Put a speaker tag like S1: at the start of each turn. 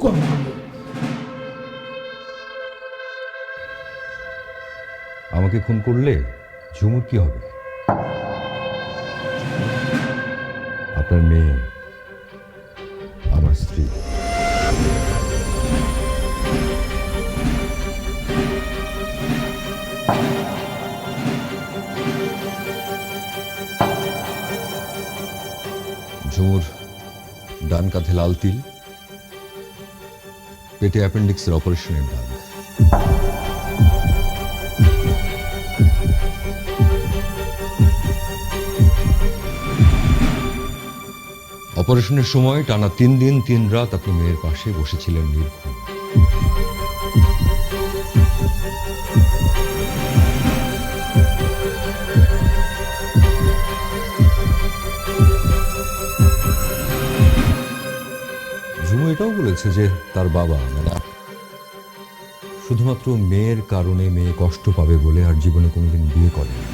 S1: করবো আমি।
S2: আমাকে খুন করলে ঝুমুর কি হবে? আপনার মেয়ে আমার স্ত্রী। ঝুমুর ডান কাঁধে লাল তিল, পেটে অ্যাপেন্ডিক্সের অপারেশনের দাগ। অপারেশনের সময় টানা 3 দিন 3 রাত আপনি মেয়ের পাশে বসেছিলেন নির্ঘুম। ঝুমু এটাও বলেছে যে তার বাবা মানে শুধুমাত্র মেয়ের কারণে মেয়ে কষ্ট পাবে বলে আর জীবনে কোনোদিন বিয়ে করেনি।